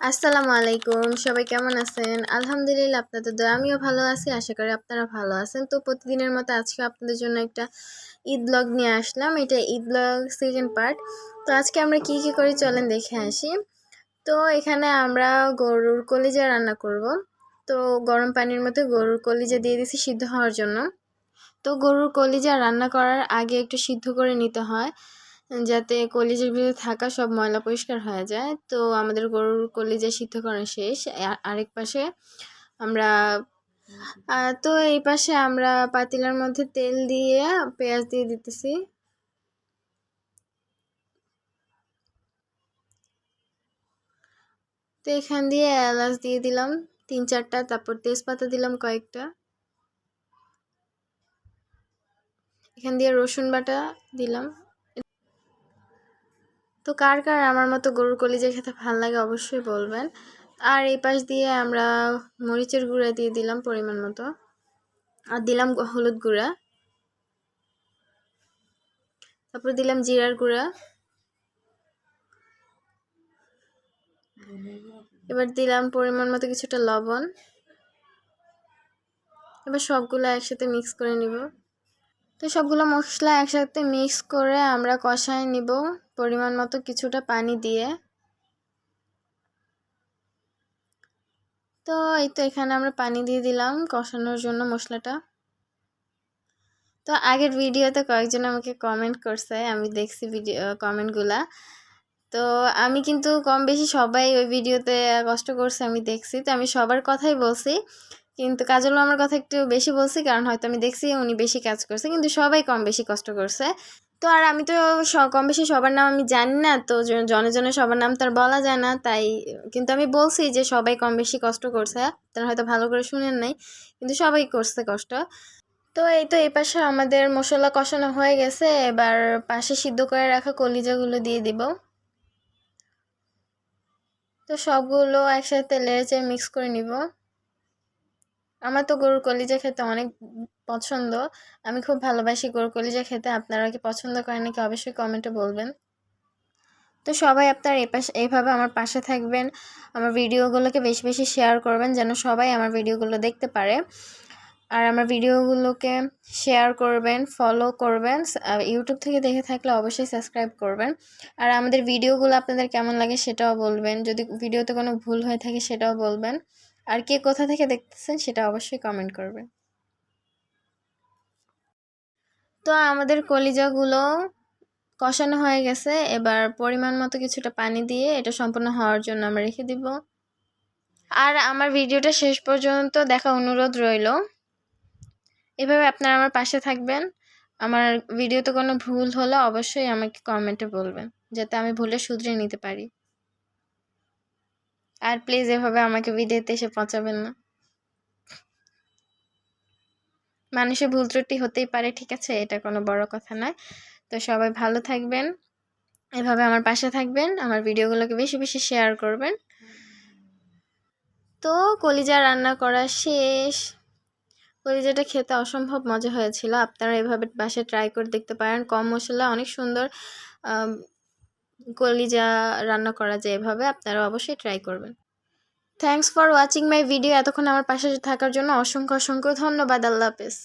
আসসালামু আলাইকুম, সবাই কেমন আছেন? আলহামদুলিল্লাহ, আপনাদের দোয়া আমিও ভালো আছি। আশা করি আপনারা ভালো আছেন। তো প্রতিদিনের মতো আজকে আপনাদের জন্য একটা ঈদ ব্লগ নিয়ে আসলাম। এটা ঈদ ব্লগ সেকেন্ড পার্ট। তো আজকে আমরা কি কি করি চলেন দেখে আসি। তো এখানে আমরা গরুর কলিজা রান্না করব। তো গরম পানির মধ্যে গরুর কলিজা দিয়ে দিয়েছি সিদ্ধ হওয়ার জন্য। তো গরুর কলিজা রান্না করার আগে একটু সিদ্ধ করে নিতে হয়, যাতে কলিজার ভিতরে থাকা সব ময়লা পরিষ্কার হয়ে যায়। তো আমাদের গরুর কলিজা সিদ্ধ করা শেষ। আরেক পাশে আমরা তো এই পাশে আমরা পাতিলার মধ্যে তেল দিয়ে পেঁয়াজ দিয়ে দিতেছি। তো এখান দিয়ে এলাচ দিয়ে দিলাম 3-4টা, তারপর তেজপাতা দিলাম কয়েকটা। এখান দিয়ে রসুন বাটা দিলাম। তো কার কার আমার মতো গরুর কলিজা খেতে ভালো লাগে অবশ্যই বলবেন। আর এই পাশ দিয়ে আমরা মরিচের গুঁড়া দিয়ে দিলাম পরিমাণ মতো, আর দিলাম হলুদ গুঁড়া, তারপর দিলাম জিরার গুঁড়া, এবার দিলাম পরিমাণ মতো কিছুটা লবণ। এবার সবগুলো একসাথে মিক্স করে নিব। তো সবগুলো মশলা একসাথে মিক্স করে আমরা কষায় নিব পরিমাণ মতো কিছুটা পানি দিয়ে। তো এই তো এখানে আমরা পানি দিয়ে দিলাম কষানোর জন্য মশলাটা। তো আগের ভিডিওতে কয়েকজন আমাকে কমেন্ট করছে, আমি দেখছি ভিডিও কমেন্টগুলা। তো আমি কিন্তু কম বেশি সবাই ওই ভিডিওতে কষ্ট করছে আমি দেখছি। তো আমি সবার কথাই বলছি, কিন্তু কাজল আমার কথা একটু বেশি বলছি, কারণ হয়তো আমি দেখছি উনি বেশি কাজ করছে, কিন্তু সবাই কম বেশি কষ্ট করছে। তো আর আমি তো কম বেশি সবার নাম আমি জানি না, তো জনে জনে সবার নাম তার বলা যায় না, তাই কিন্তু আমি বলছি যে সবাই কম বেশি কষ্ট করছে। তারা হয়তো ভালো করে শুনেন নাই, কিন্তু সবাই করছে কষ্ট। তো এই তো এই পাশে আমাদের মশলা কষানো হয়ে গেছে। এবার পাশে সিদ্ধ করে রাখা কলিজাগুলো দিয়ে দিব। তো সবগুলো একসাথে লেড়েচেড়ে মিক্স করে নিব। আমার তো গরুর কলিজা খেতে অনেক পছন্দ। আমি খুব ভালোবাসি গরুর কলিজা খেতে। আপনারা কি পছন্দ করেন নাকি অবশ্যই কমেন্টে বলবেন। তো সবাই আপনারা এইভাবে আমার পাশে থাকবেন, আমার ভিডিওগুলোকে বেশি বেশি শেয়ার করবেন যেন সবাই আমার ভিডিওগুলো দেখতে পারে। আর আমার ভিডিওগুলোকে শেয়ার করবেন, ফলো করবেন। ইউটিউব থেকে দেখে থাকলে অবশ্যই সাবস্ক্রাইব করবেন। আর আমাদের ভিডিওগুলো আপনাদের কেমন লাগে সেটাও বলবেন। যদি ভিডিওতে কোনো ভুল হয়ে থাকে সেটাও বলবেন। আর কে কোথা থেকে দেখতেছেন সেটা অবশ্যই কমেন্ট করবেন। তো আমাদের কলিজাগুলো কষানো হয়ে গেছে। এবার পরিমাণ মতো কিছুটা পানি দিয়ে এটা সম্পূর্ণ হওয়ার জন্য আমরা রেখে দিব। আর আমার ভিডিওটা শেষ পর্যন্ত দেখা অনুরোধ রইল। এভাবে আপনারা আমার পাশে থাকবেন। আমার ভিডিওতে কোনো ভুল হলে অবশ্যই আমাকে কমেন্টে বলবেন, যাতে আমি ভুলে শুধরে নিতে পারি। আর প্লিজ এভাবে আমাকে ভিডিওতে এসে পচাবেন না। মানুষের ভুল ত্রুটি হতেই পারে, ঠিক আছে, এটা কোনো বড় কথা নয়। তো সবাই ভালো থাকবেন, এভাবে আমার পাশে থাকবেন, আমার ভিডিওগুলোকে বেশি বেশি শেয়ার করবেন। তো কলিজা রান্না করা শেষ। কলিজাটা খেতে অসম্ভব মজা হয়েছিল। আপনারা এভাবে বাসায় ট্রাই করে দেখতে পারেন। কম মশলা অনেক সুন্দর কলিজা রান্না করা যায় এভাবে। আপনারা অবশ্যই ট্রাই করবেন। Thanks for watching my video. এতক্ষণ আমার পাশে থাকার জন্য অসংখ্য অসংখ্য ধন্যবাদ। আল্লাহ হাফেজ।